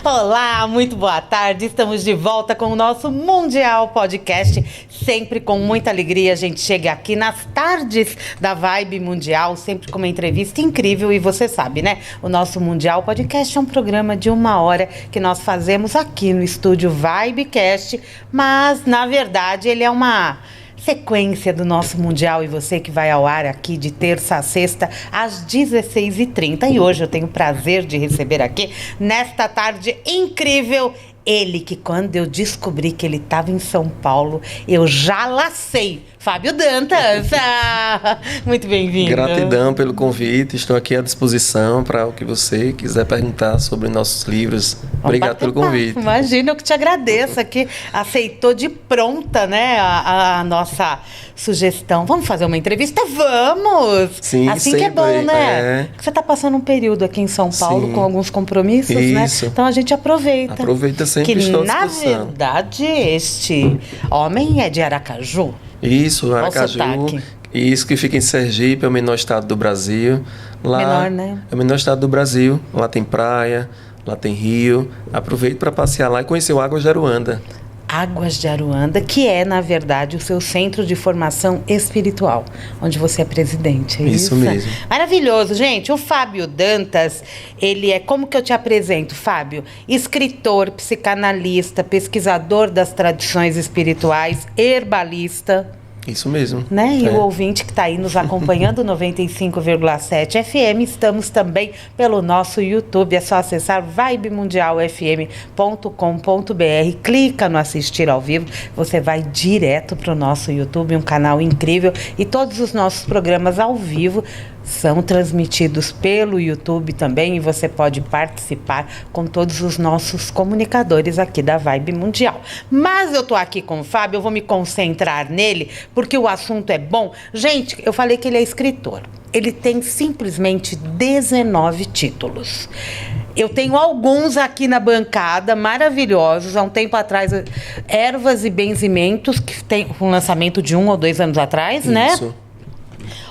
Olá, muito boa tarde. Estamos de volta com o nosso Mundial Podcast. Sempre com muita alegria a gente chega aqui nas tardes da Vibe Mundial, sempre com uma entrevista incrível. E você sabe, né? O nosso Mundial Podcast é um programa de 1 hora que nós fazemos aqui no estúdio Vibecast, mas na verdade ele é uma sequência do nosso Mundial e você que vai ao ar aqui de terça a sexta às 16h30. E hoje eu tenho o prazer de receber aqui, nesta tarde incrível, ele que quando eu descobri que ele estava em São Paulo, eu já lacei. Fábio Dantas. Muito bem-vindo. Gratidão pelo convite. Estou aqui à disposição para o que você quiser perguntar sobre nossos livros. Obrigado pelo convite. Imagina, eu que te agradeço aqui. Aceitou de pronta, né, a nossa sugestão. Vamos fazer uma entrevista? Vamos! Sim, assim sempre, que é bom, né? É. Você está passando um período aqui em São Paulo, sim, com alguns compromissos, isso, né? Então a gente aproveita. Aproveita sempre, que estou à na disposição. verdade este homem é de Aracaju. Isso, Aracaju. Isso, que fica em Sergipe, é o menor estado do Brasil. Lá menor, né? É o menor estado do Brasil. Lá tem praia, lá tem rio. Aproveite para passear lá e conhecer o Águas de Aruanda. Águas de Aruanda, que é, na verdade, o seu centro de formação espiritual, onde você é presidente, é isso? Isso mesmo. Maravilhoso, gente. O Fábio Dantas, ele é, como que eu te apresento, Fábio? Escritor, psicanalista, pesquisador das tradições espirituais, herbalista. Isso mesmo. Né? E o ouvinte que está aí nos acompanhando, 95,7 FM, estamos também pelo nosso YouTube, é só acessar vibemundialfm.com.br, clica no assistir ao vivo, você vai direto para o nosso YouTube, um canal incrível, e todos os nossos programas ao vivo são transmitidos pelo YouTube também, e você pode participar com todos os nossos comunicadores aqui da Vibe Mundial. Mas eu tô aqui com o Fábio, eu vou me concentrar nele, porque o assunto é bom. Gente, eu falei que ele é escritor. Ele tem simplesmente 19 títulos. Eu tenho alguns aqui na bancada, maravilhosos. Há um tempo atrás, Ervas e Benzimentos, que tem um lançamento de 1 ou 2 anos atrás, né? Isso.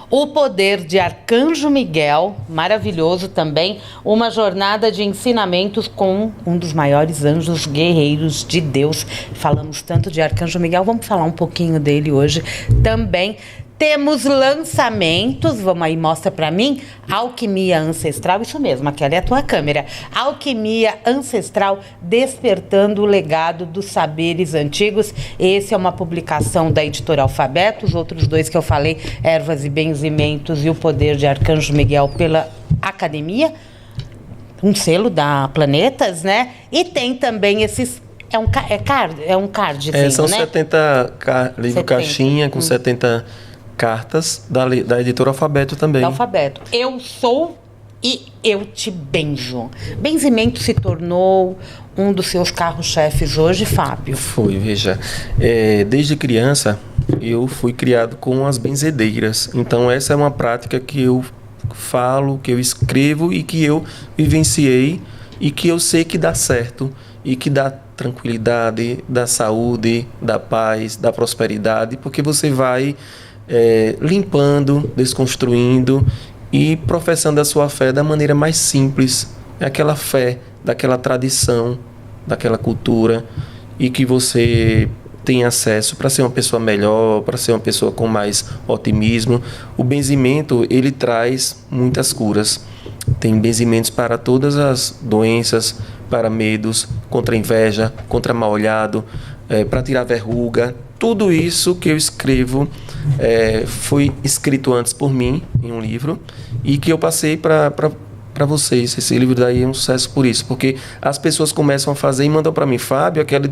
O Poder de Arcanjo Miguel, maravilhoso também, uma jornada de ensinamentos com um dos maiores anjos guerreiros de Deus. Falamos tanto de Arcanjo Miguel, vamos falar um pouquinho dele hoje também. Temos lançamentos, vamos aí, mostra pra mim, Alquimia Ancestral, isso mesmo, aquela é a tua câmera. Alquimia Ancestral, despertando o legado dos saberes antigos. Esse é uma publicação da editora Alfabeto, os outros dois que eu falei, Ervas e Benzimentos e O Poder de Arcanjo Miguel pela Academia, um selo da Planetas, né? E tem também esses... É um cardzinho, são né? 70 livro caixinha com 70 cartas da editora Alfabeto também. Da Alfabeto. Eu sou e eu te benzo. Benzimento se tornou um dos seus carros-chefes hoje, Fábio? Foi, veja. Desde criança, eu fui criado com as benzedeiras. Então, essa é uma prática que eu falo, que eu escrevo e que eu vivenciei e que eu sei que dá certo e que dá tranquilidade, da saúde, da paz, da prosperidade, porque você vai limpando, desconstruindo e professando a sua fé da maneira mais simples. É aquela fé daquela tradição, daquela cultura, e que você tem acesso para ser uma pessoa melhor, para ser uma pessoa com mais otimismo. O benzimento, ele traz muitas curas. Tem benzimentos para todas as doenças, para medos, contra inveja, contra mal-olhado, para tirar verruga. Tudo isso que eu escrevo foi escrito antes por mim, em um livro, e que eu passei para vocês. Esse livro daí é um sucesso por isso, porque as pessoas começam a fazer e mandam para mim, Fábio, aquele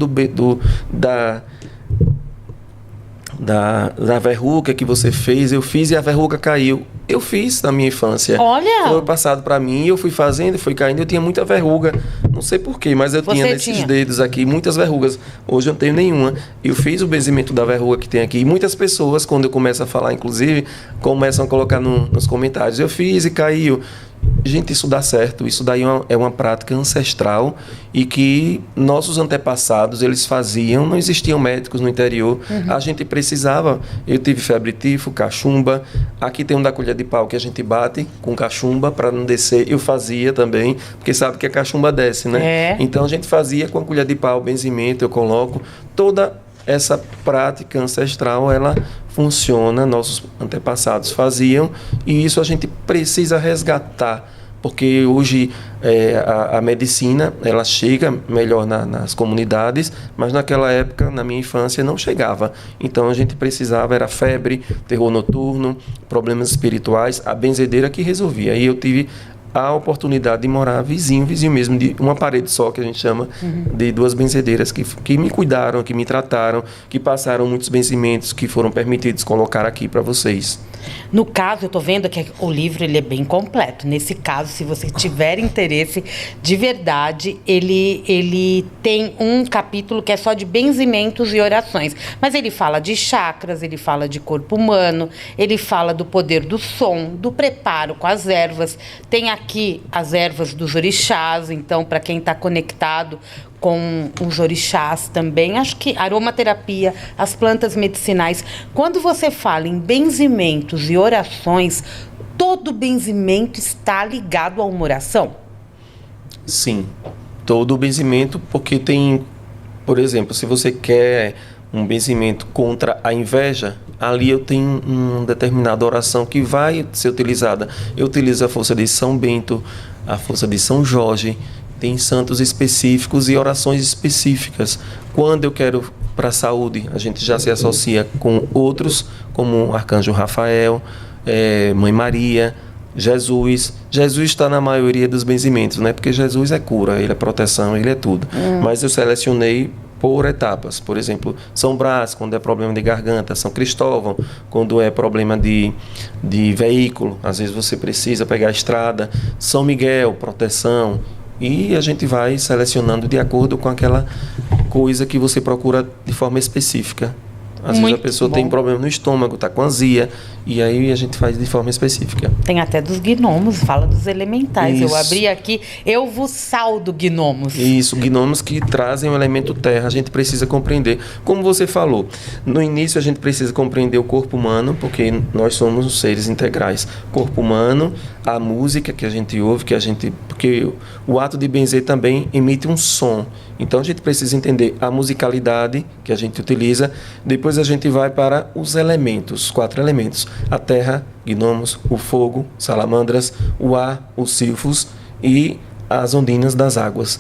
da verruga que você fez, eu fiz e a verruga caiu. Eu fiz na minha infância. Olha! Foi passado para mim, eu fui fazendo, foi caindo, eu tinha muita verruga. Não sei porquê, mas eu tinha nesses dedos aqui muitas verrugas. Hoje eu não tenho nenhuma. Eu fiz o benzimento da verruga que tem aqui. E muitas pessoas, quando eu começo a falar, inclusive, começam a colocar nos comentários. Eu fiz e caiu. gente, isso dá certo. Isso daí é uma prática ancestral e que nossos antepassados, eles faziam. Não existiam médicos no interior. A gente precisava. Eu tive febre tifo, cachumba. Aqui tem um da colher de pau que a gente bate com cachumba para não descer. Eu fazia também, porque sabe que a cachumba desce, né? Então a gente fazia com a colher de pau, benzimento, eu coloco. Toda essa prática ancestral, ela funciona, nossos antepassados faziam, e isso a gente precisa resgatar, porque hoje a medicina, ela chega melhor nas comunidades, mas naquela época, na minha infância, não chegava. Então a gente precisava, era febre, terror noturno, problemas espirituais, a benzedeira que resolvia. E eu tive a oportunidade de morar vizinho mesmo, de uma parede só, que a gente chama, de duas benzedeiras que me cuidaram, que me trataram, que passaram muitos benzimentos que foram permitidos colocar aqui para vocês. No caso, eu estou vendo que o livro ele é bem completo. Nesse caso, se você tiver interesse de verdade, ele tem um capítulo que é só de benzimentos e orações. Mas ele fala de chakras, ele fala de corpo humano, ele fala do poder do som, do preparo com as ervas. Tem aqui as ervas dos orixás, então, para quem está conectado com os orixás também. Acho que aromaterapia, as plantas medicinais. Quando você fala em benzimentos e orações, todo benzimento está ligado a uma oração? Sim, todo benzimento, porque tem, por exemplo, se você quer um benzimento contra a inveja, ali eu tenho uma determinada oração que vai ser utilizada. Eu utilizo a força de São Bento, a força de São Jorge. Tem santos específicos e orações específicas. Quando eu quero para a saúde, a gente já se associa com outros, como o Arcanjo Rafael, Mãe Maria, Jesus. Jesus está na maioria dos benzimentos, né? Porque Jesus é cura, ele é proteção, ele é tudo. Mas eu selecionei por etapas. Por exemplo, São Brás, quando é problema de garganta. São Cristóvão, quando é problema de veículo. Às vezes você precisa pegar a estrada. São Miguel, proteção. E a gente vai selecionando de acordo com aquela coisa que você procura de forma específica. Às vezes a pessoa tem problema no estômago, está com azia, e aí a gente faz de forma específica. Tem até dos gnomos, fala dos elementais. Isso. Eu abri aqui, eu vos saldo gnomos. Isso, gnomos que trazem o elemento terra, a gente precisa compreender. Como você falou, no início a gente precisa compreender o corpo humano, porque nós somos seres integrais. Corpo humano, a música que a gente ouve, porque o ato de benzer também emite um som. Então a gente precisa entender a musicalidade que a gente utiliza. Depois a gente vai para os elementos, 4 elementos: a terra, gnomos, o fogo, salamandras, o ar, os silfos e as ondinas das águas,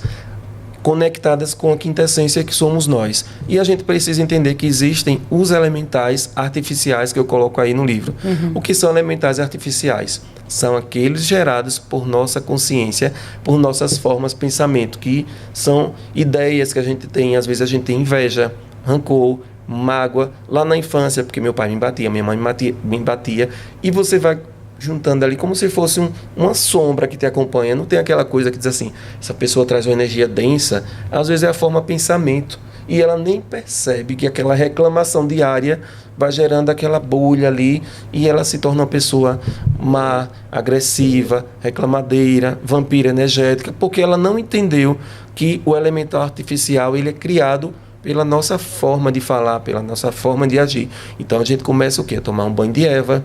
conectadas com a quinta essência que somos nós. E a gente precisa entender que existem os elementais artificiais que eu coloco aí no livro. O que são elementais artificiais? São aqueles gerados por nossa consciência, por nossas formas de pensamento, que são ideias que a gente tem. Às vezes a gente tem inveja, rancor, mágoa, lá na infância, porque meu pai me batia, minha mãe me batia, e você vai juntando ali como se fosse uma sombra que te acompanha. Não tem aquela coisa que diz assim, essa pessoa traz uma energia densa. Às vezes é a forma pensamento, e ela nem percebe que aquela reclamação diária vai gerando aquela bolha ali, e ela se torna uma pessoa má, agressiva, reclamadeira, vampira energética, porque ela não entendeu que o elemental artificial ele é criado pela nossa forma de falar, pela nossa forma de agir. Então a gente começa o quê? A tomar um banho de ervas,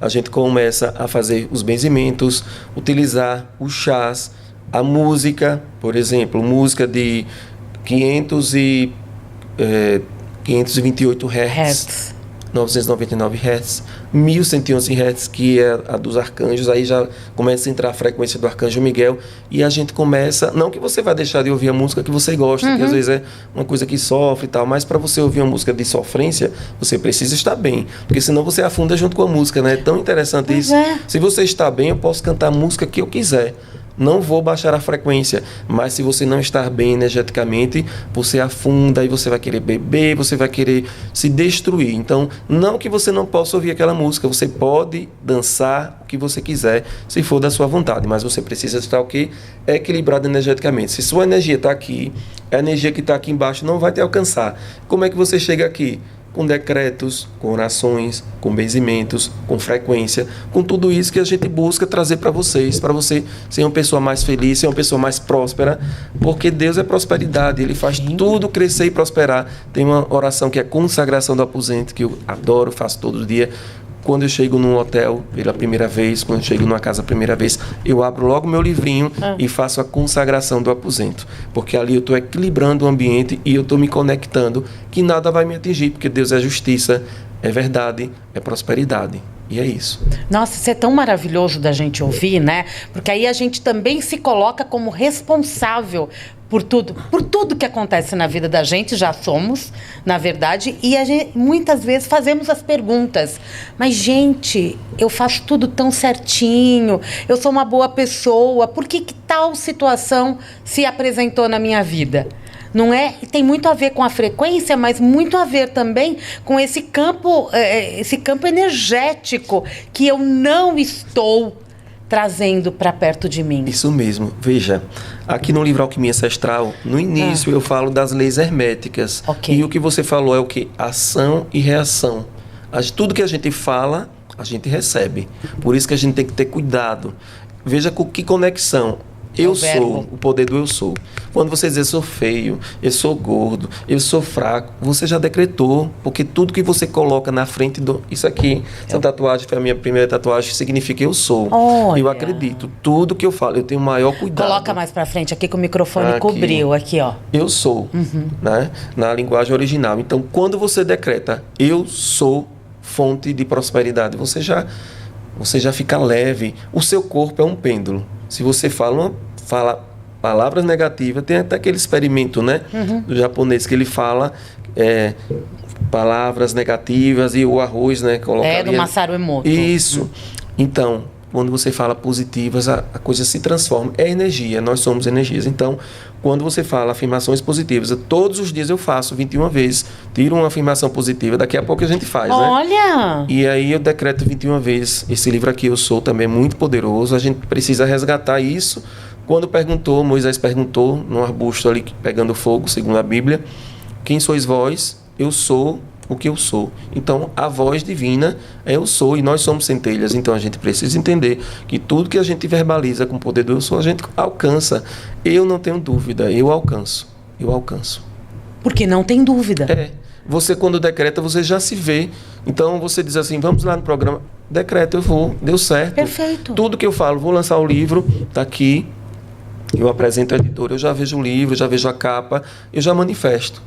a gente começa a fazer os benzimentos, utilizar os chás, a música, por exemplo, música de 528 Hz, 999 Hz, 1111 Hz, que é a dos arcanjos. Aí já começa a entrar a frequência do Arcanjo Miguel, e a gente começa, não que você vai deixar de ouvir a música que você gosta, que às vezes é uma coisa que sofre e tal, mas para você ouvir uma música de sofrência, você precisa estar bem, porque senão você afunda junto com a música, né? É tão interessante isso. Se você está bem, eu posso cantar a música que eu quiser, não vou baixar a frequência, mas se você não estar bem energeticamente, você afunda e você vai querer beber, você vai querer se destruir. Então, não que você não possa ouvir aquela música, você pode dançar o que você quiser, se for da sua vontade, mas você precisa estar o quê? Equilibrado energeticamente. Se sua energia está aqui, a energia que está aqui embaixo não vai te alcançar. Como é que você chega aqui? com decretos, com orações, com benzimentos, com frequência, com tudo isso que a gente busca trazer para vocês, para você ser uma pessoa mais feliz, ser uma pessoa mais próspera, porque Deus é prosperidade, Ele faz tudo crescer e prosperar. Tem uma oração que é consagração do aposento, que eu adoro, faço todo dia. Quando eu chego num hotel pela primeira vez, quando eu chego numa casa a primeira vez, eu abro logo meu livrinho e faço a consagração do aposento. Porque ali eu estou equilibrando o ambiente e eu estou me conectando que nada vai me atingir, porque Deus é justiça, é verdade, é prosperidade. E é isso. Nossa, isso é tão maravilhoso da gente ouvir, né? Porque aí a gente também se coloca como responsável por tudo que acontece na vida da gente, já somos, na verdade, e a gente, muitas vezes fazemos as perguntas, mas gente, eu faço tudo tão certinho, eu sou uma boa pessoa, por que tal situação se apresentou na minha vida? Não é? Tem muito a ver com a frequência, mas muito a ver também com esse campo energético que eu não estou trazendo para perto de mim. Isso mesmo. Veja, aqui no livro Alquimia Ancestral, no início eu falo das leis herméticas. Okay. E o que você falou é o quê? Ação e reação. Tudo que a gente fala, a gente recebe. Por isso que a gente tem que ter cuidado. Veja com que conexão. Eu sou, o poder do eu sou. Quando você diz eu sou feio, eu sou gordo, eu sou fraco, você já decretou, porque tudo que você coloca na frente do... Isso aqui, essa tatuagem foi a minha primeira tatuagem, significa eu sou. Olha. Eu acredito, tudo que eu falo, eu tenho o maior cuidado. Coloca mais pra frente, aqui que o microfone cobriu, aqui ó. Eu sou, né? Na linguagem original. Então, quando você decreta eu sou fonte de prosperidade, você já fica leve. O seu corpo é um pêndulo. Se você fala palavras negativas, tem até aquele experimento, né, do japonês, que ele fala palavras negativas e o arroz, né, colocaria... do Masaru Emoto. Isso. Então, quando você fala positivas, a coisa se transforma. É energia, nós somos energias. Então, quando você fala afirmações positivas, todos os dias eu faço 21 vezes, tiro uma afirmação positiva, daqui a pouco a gente faz, Olha! né? E aí eu decreto 21 vezes. Esse livro aqui, Eu Sou, também é muito poderoso. A gente precisa resgatar isso. Quando Moisés perguntou, num arbusto ali pegando fogo, segundo a Bíblia, quem sois vós? Eu sou o que eu sou. Então, a voz divina é eu sou, e nós somos centelhas. Então, a gente precisa entender que tudo que a gente verbaliza com o poder do eu sou, a gente alcança. Eu não tenho dúvida, eu alcanço. Eu alcanço. Porque não tem dúvida. Você, quando decreta, você já se vê. Então, você diz assim, vamos lá no programa, decreta, eu vou, deu certo. Perfeito. Tudo que eu falo, vou lançar o livro, tá aqui, eu apresento a editora, eu já vejo o livro, eu já vejo a capa, eu já manifesto.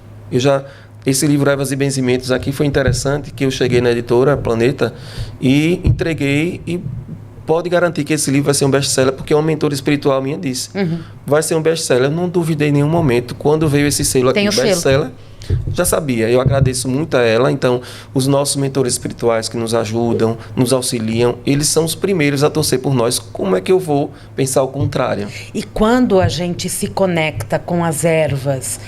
Esse livro, Ervas e Benzimentos, aqui foi interessante, que eu cheguei na editora Planeta e entreguei, e pode garantir que esse livro vai ser um best-seller, porque uma mentora espiritual minha disse, vai ser um best-seller. Eu não duvidei em nenhum momento. Quando veio esse selo aqui, best-seller, já sabia. Eu agradeço muito a ela. Então, os nossos mentores espirituais que nos ajudam, nos auxiliam, eles são os primeiros a torcer por nós. Como é que eu vou pensar o contrário? E quando a gente se conecta com as ervas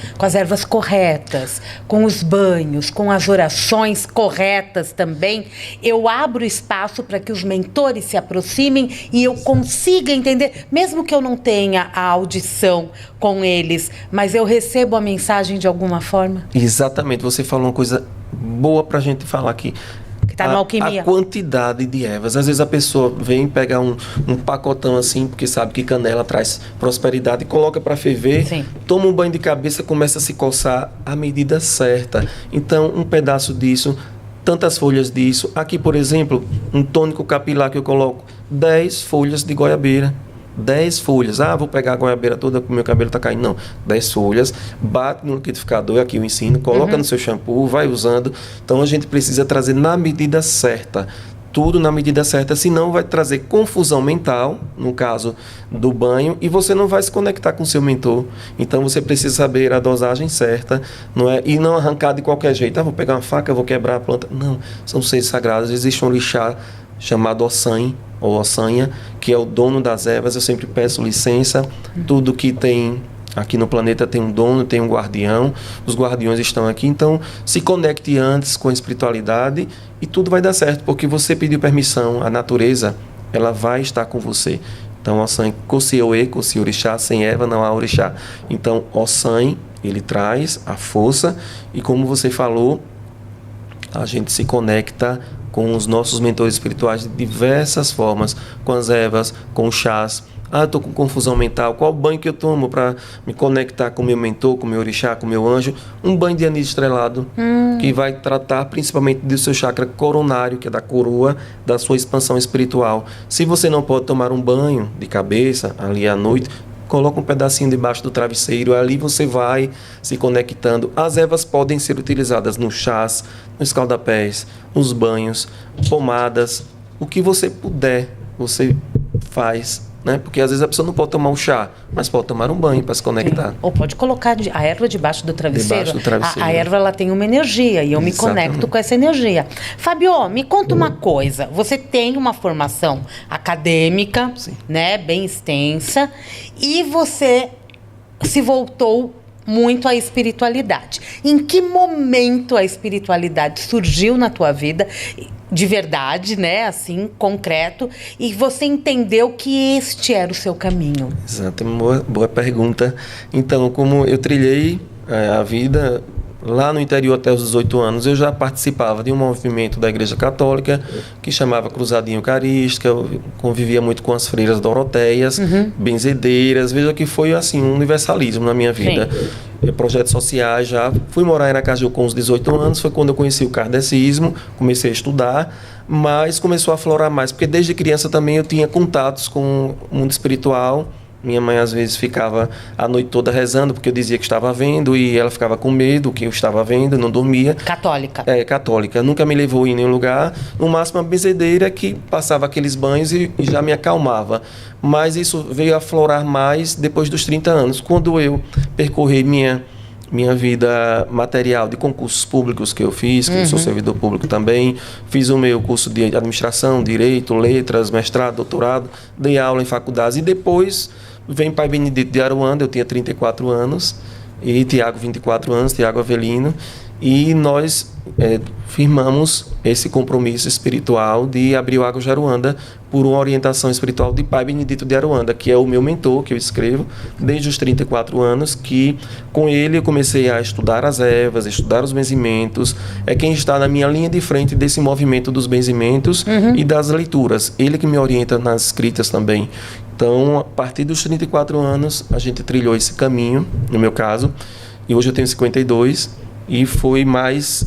corretas, com os banhos, com as orações corretas também, eu abro espaço para que os mentores se aproximem e eu consiga entender, mesmo que eu não tenha a audição com eles, mas eu recebo a mensagem de alguma forma. Exatamente, você falou uma coisa boa pra gente falar aqui. Que tá na alquimia. A quantidade de ervas. Às vezes a pessoa vem pegar um pacotão assim, porque sabe que canela traz prosperidade, coloca para ferver, toma um banho de cabeça, começa a se coçar à medida certa. Então, um pedaço disso, tantas folhas disso. Aqui, por exemplo, um tônico capilar que eu coloco 10 folhas de goiabeira. 10 folhas. Vou pegar a goiabeira toda porque meu cabelo está caindo. Não. 10 folhas, bate no liquidificador, aqui eu ensino, coloca no seu shampoo, vai usando. Então a gente precisa trazer na medida certa. Tudo na medida certa, senão vai trazer confusão mental, no caso do banho, e você não vai se conectar com o seu mentor. Então você precisa saber a dosagem certa, não é? E não arrancar de qualquer jeito. Vou pegar uma faca, vou quebrar a planta. Não, são seres sagrados. Existe um orixá chamado Ossan, ou Ossanha, que é o dono das ervas. Eu sempre peço licença. Tudo que tem aqui no planeta tem um dono, tem um guardião. Os guardiões estão aqui. Então, se conecte antes com a espiritualidade e tudo vai dar certo, porque você pediu permissão. A natureza, ela vai estar com você. Então, Ossan, Kossioe, Kossi orixá, sem erva não há orixá. Então, Ossan, ele traz a força e, como você falou, A gente se conecta com os nossos mentores espirituais de diversas formas, com as ervas, com os chás. Eu estou com confusão mental, qual banho que eu tomo para me conectar com o meu mentor, com o meu orixá, com o meu anjo? Um banho de anis estrelado, que vai tratar principalmente do seu chakra coronário, que é da coroa, da sua expansão espiritual. Se você não pode tomar um banho de cabeça ali à noite, coloca um pedacinho debaixo do travesseiro, ali você vai se conectando. As ervas podem ser utilizadas nos chás, nos escaldapés, nos banhos, pomadas, o que você puder, você faz, né? Porque às vezes a pessoa não pode tomar um chá, mas pode tomar um banho para se conectar. Ou pode colocar a erva debaixo do travesseiro. Debaixo do travesseiro. A erva, ela tem uma energia e eu me conecto com essa energia. Fábio, me conta uma coisa. Você tem uma formação acadêmica, né, bem extensa, e você se voltou muito à espiritualidade. Em que momento a espiritualidade surgiu na tua vida, de verdade, né, assim, concreto, e você entendeu que este era o seu caminho? Exato, boa pergunta. Então, como eu trilhei a vida lá no interior até os 18 anos, eu já participava de um movimento da Igreja Católica que chamava Cruzadinha Eucarística, eu convivia muito com as freiras doroteias, benzedeiras, veja que foi assim um universalismo na minha vida. Projetos sociais, já fui morar em Aracaju com os 18 anos, foi quando eu conheci o kardecismo, comecei a estudar, mas começou a aflorar mais, porque desde criança também eu tinha contatos com o mundo espiritual. Minha mãe às vezes ficava a noite toda rezando, porque eu dizia que estava vendo, e ela ficava com medo que eu estava vendo, não dormia. Católica. Católica. Nunca me levou em nenhum lugar. No máximo, a benzedeira que passava aqueles banhos e já me acalmava. Mas isso veio a aflorar mais depois dos 30 anos, quando eu percorri minha vida material de concursos públicos que eu fiz, que eu sou servidor público também, fiz o meu curso de administração, direito, letras, mestrado, doutorado, dei aula em faculdades, e depois vem Pai Benedito de Aruanda, eu tinha 34 anos, e Tiago 24 anos, Tiago Avelino, e nós firmamos esse compromisso espiritual de abrir o Águas de Aruanda por uma orientação espiritual de Pai Benedito de Aruanda, que é o meu mentor, que eu escrevo desde os 34 anos, que com ele eu comecei a estudar as ervas, estudar os benzimentos, é quem está na minha linha de frente desse movimento dos benzimentos e das leituras, ele que me orienta nas escritas também. Então, a partir dos 34 anos, a gente trilhou esse caminho, no meu caso, e hoje eu tenho 52, e foi mais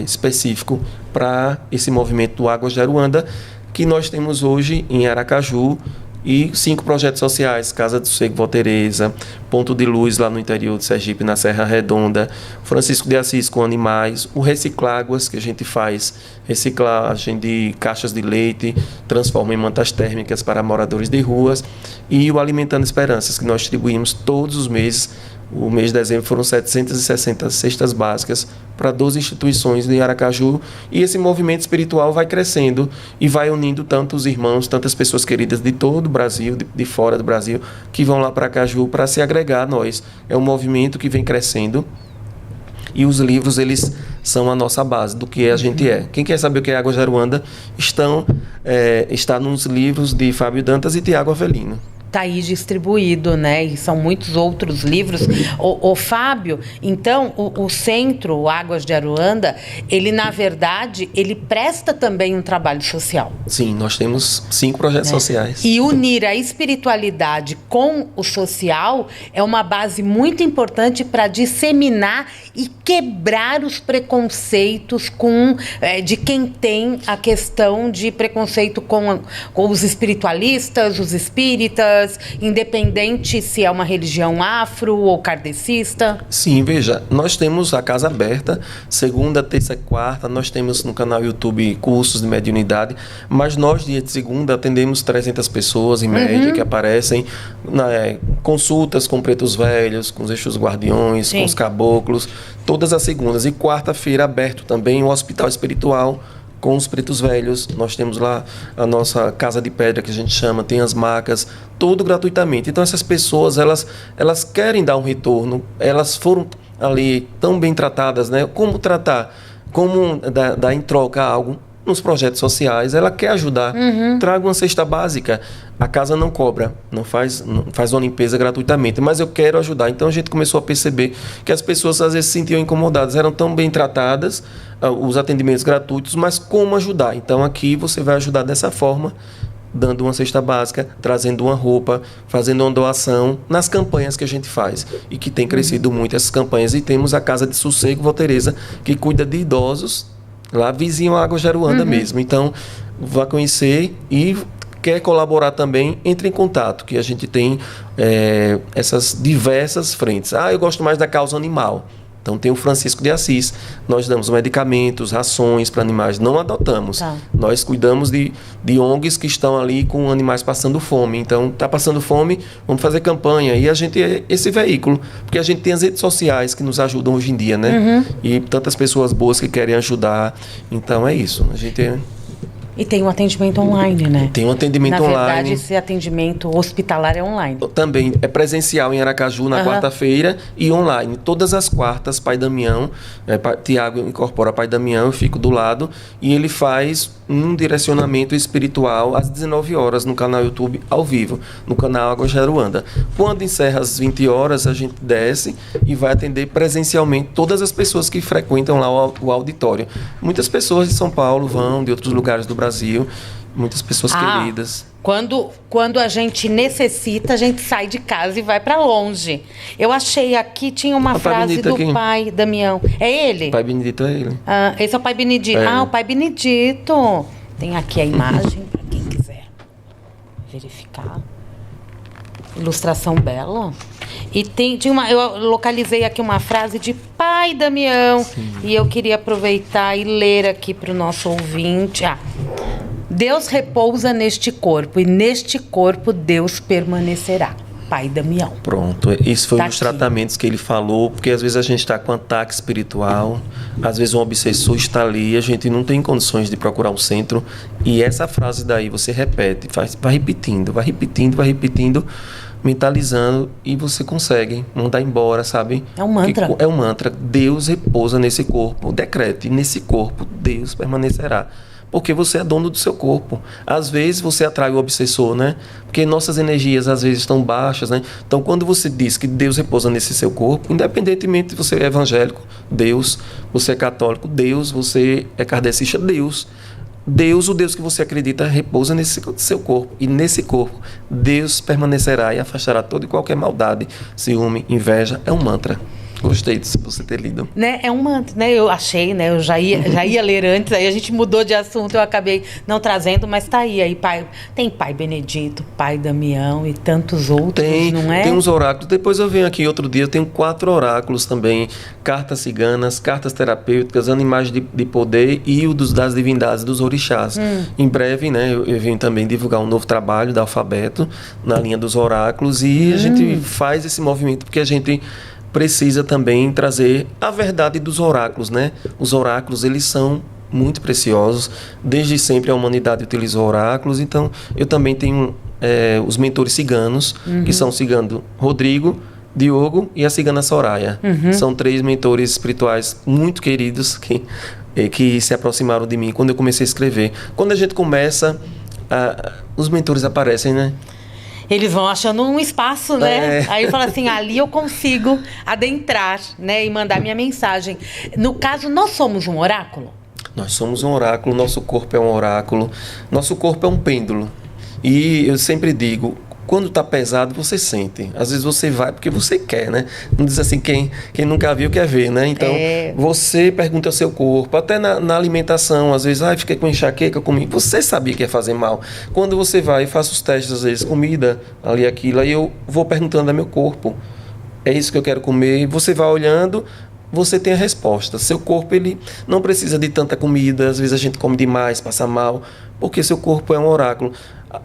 específico para esse movimento do Águas de Aruanda, que nós temos hoje em Aracaju, e 5 projetos sociais: Casa do Sossego Vó Teresa, Ponto de Luz lá no interior de Sergipe, na Serra Redonda, Francisco de Assis com animais, o Recicláguas, que a gente faz reciclagem de caixas de leite, transforma em mantas térmicas para moradores de ruas, e o Alimentando Esperanças, que nós distribuímos todos os meses. O mês de dezembro foram 760 cestas básicas para 12 instituições de Aracaju, e esse movimento espiritual vai crescendo e vai unindo tantos irmãos, tantas pessoas queridas de todo o Brasil, de fora do Brasil, que vão lá para Aracaju para se agregar a nós. É um movimento que vem crescendo, e os livros, eles são a nossa base do que a gente é. Quem quer saber o que é Águas de Aruanda, está nos livros de Fábio Dantas e Tiago Avelino. Está aí distribuído, né? E são muitos outros livros. O Fábio, então, o Centro o Águas de Aruanda, ele, na verdade, ele presta também um trabalho social. Sim, nós temos 5 projetos sociais. E unir a espiritualidade com o social é uma base muito importante para disseminar e quebrar os preconceitos de quem tem a questão de preconceito com os espiritualistas, os espíritas, independente se é uma religião afro ou kardecista. Sim, veja, nós temos a casa aberta, segunda, terça e quarta, nós temos no canal YouTube cursos de mediunidade, mas nós, dia de segunda, atendemos 300 pessoas em média que aparecem, consultas com pretos velhos, com os eixos guardiões, com os caboclos, todas as segundas. E quarta-feira aberto também o Hospital Espiritual com os pretos velhos. Nós temos lá a nossa casa de pedra, que a gente chama, tem as macas, tudo gratuitamente. Então essas pessoas, elas querem dar um retorno, elas foram ali tão bem tratadas, né? Como tratar? Como dar em troca algo? nos projetos sociais, ela quer ajudar. Traga uma cesta básica. A casa não cobra, não faz uma limpeza gratuitamente, mas eu quero ajudar. Então a gente começou a perceber que as pessoas às vezes se sentiam incomodadas, eram tão bem tratadas, os atendimentos gratuitos, mas como ajudar? Então aqui você vai ajudar dessa forma, dando uma cesta básica, trazendo uma roupa, fazendo uma doação nas campanhas que a gente faz e que tem crescido muito essas campanhas. E temos a Casa de Sossego Vó Teresa, que cuida de idosos lá vizinho à Água Jaruanda mesmo. Então, vá conhecer e quer colaborar também, entre em contato, que a gente tem essas diversas frentes. Eu gosto mais da causa animal. Então tem o Francisco de Assis, nós damos medicamentos, rações para animais, não adotamos. Nós cuidamos de ONGs que estão ali com animais passando fome. Então está passando fome, vamos fazer campanha. E a gente é esse veículo, porque a gente tem as redes sociais que nos ajudam hoje em dia, né? E tantas pessoas boas que querem ajudar. Então é isso, a gente E tem um atendimento online, né? Tem um atendimento online. Na verdade, esse atendimento hospitalar é online. Também é presencial em Aracaju na quarta-feira e online. Todas as quartas, Pai Damião, Tiago incorpora Pai Damião, eu fico do lado, e ele faz um direcionamento espiritual às 19 horas no canal YouTube, ao vivo, no canal Água Jaruanda. Quando encerra às 20 horas, a gente desce e vai atender presencialmente todas as pessoas que frequentam lá o auditório. Muitas pessoas de São Paulo vão, de outros lugares do Brasil, muitas pessoas queridas. Quando a gente necessita, a gente sai de casa e vai para longe. Eu achei aqui, tinha uma frase do Pai Damião. É ele? Pai Benedito é ele. Esse é o Pai Benedito. O Pai Benedito. Tem aqui a imagem, para quem quiser verificar. Ilustração bela. E eu localizei aqui uma frase de Pai Damião. Sim. E eu queria aproveitar e ler aqui para o nosso ouvinte. Deus repousa neste corpo, e neste corpo Deus permanecerá. Pai Damião. Pronto, isso foi um dos tratamentos que ele falou, porque às vezes a gente está com ataque espiritual, às vezes um obsessor está ali, a gente não tem condições de procurar um centro, e essa frase daí você repete, vai repetindo, mentalizando, e você consegue mandar embora, sabe? É um mantra. É um mantra. Deus repousa nesse corpo, decrete, nesse corpo Deus permanecerá. Porque você é dono do seu corpo. Às vezes você atrai o obsessor, né? Porque nossas energias às vezes estão baixas, né? Então quando você diz que Deus repousa nesse seu corpo, independentemente de você é evangélico, Deus, você é católico, Deus, você é kardecista, Deus, o Deus que você acredita repousa nesse seu corpo. E nesse corpo, Deus permanecerá e afastará toda e qualquer maldade, ciúme, inveja. É um mantra. Gostei de você ter lido. Né? É um mantra, né? Eu achei, né? Eu já ia ler antes, aí a gente mudou de assunto, eu acabei não trazendo, mas tá aí tem Pai Benedito, Pai Damião e tantos outros, não é? Tem uns oráculos, depois eu venho aqui outro dia, eu tenho 4 oráculos também, cartas ciganas, cartas terapêuticas, animais de poder e o das divindades, dos orixás. Em breve, né, eu venho também divulgar um novo trabalho da Alfabeto, na linha dos oráculos, e a gente faz esse movimento, porque a gente precisa também trazer a verdade dos oráculos, né? Os oráculos, eles são muito preciosos. Desde sempre a humanidade utilizou oráculos. Então, eu também tenho os mentores ciganos, que são o cigano Rodrigo, Diogo e a cigana Soraya. São 3 mentores espirituais muito queridos que se aproximaram de mim quando eu comecei a escrever. Quando a gente começa, os mentores aparecem, né? Eles vão achando um espaço, né? Aí fala assim, ali eu consigo adentrar, né? E mandar minha mensagem. No caso, nós somos um oráculo? Nós somos um oráculo, nosso corpo é um oráculo, nosso corpo é um pêndulo. E eu sempre digo, quando está pesado, você sente. Às vezes você vai porque você quer, né? Não diz assim, quem nunca viu quer ver, né? Então, você pergunta ao seu corpo, até na alimentação, às vezes, fiquei com enxaqueca, comi. Você sabia que ia fazer mal. Quando você vai e faz os testes, às vezes, comida, ali, aquilo, aí eu vou perguntando ao meu corpo, é isso que eu quero comer, você vai olhando, você tem a resposta. Seu corpo, ele não precisa de tanta comida, às vezes a gente come demais, passa mal, porque seu corpo é um oráculo.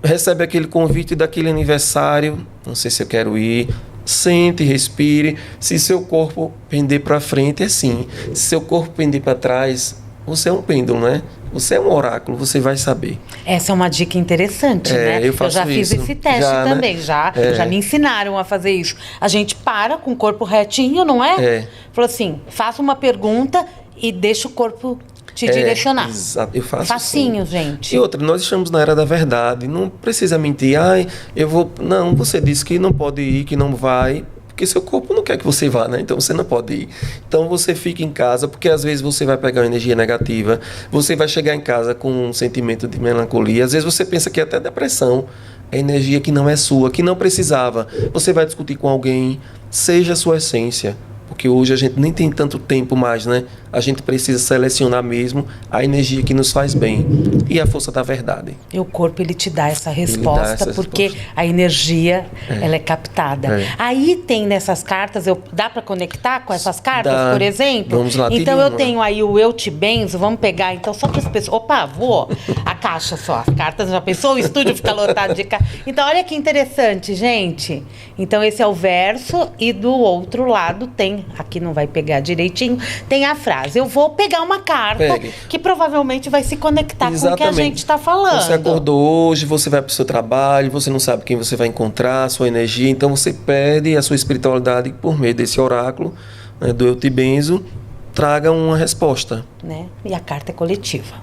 Recebe aquele convite daquele aniversário, não sei se eu quero ir, sente, respire. Se seu corpo pender para frente, é sim. Se seu corpo pender para trás, você é um pêndulo, né? Você é um oráculo, você vai saber. Essa é uma dica interessante, né? Eu já fiz esse teste também, né? Já me ensinaram a fazer isso. A gente para com o corpo retinho, não é? Falou assim, faça uma pergunta e deixa o corpo te direcionar. Exato, eu faço Facinho, sim. gente. E outra, nós estamos na era da verdade, não precisa mentir. Ai, eu vou... Não, você disse que não pode ir, que não vai, porque seu corpo não quer que você vá, né? Então você não pode ir. Então você fica em casa, porque às vezes você vai pegar uma energia negativa, você vai chegar em casa com um sentimento de melancolia, às vezes você pensa que é até depressão, é energia que não é sua, que não precisava. Você vai discutir com alguém, seja a sua essência. Porque hoje a gente nem tem tanto tempo mais, né? A gente precisa selecionar mesmo a energia que nos faz bem e a força da verdade. E o corpo, ele te dá essa resposta, porque a energia, ela é captada. Aí tem nessas cartas, dá para conectar com essas cartas, por exemplo? Vamos lá. Então eu tenho aí o Eu Te Benzo, vamos pegar, então, só para as pessoas... Opa, vou! A caixa só, as cartas, já pensou? O estúdio fica lotado de cartas. Então, olha que interessante, gente. Então, esse é o verso e do outro lado tem... Aqui não vai pegar direitinho, tem a frase. Eu vou pegar uma carta que provavelmente vai se conectar com o que a gente está falando. Você acordou hoje, você vai para o seu trabalho, você não sabe quem você vai encontrar, a sua energia, então você pede a sua espiritualidade por meio desse oráculo, né, do Eu Te Benzo, traga uma resposta. Né? E a carta é coletiva.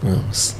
Vamos.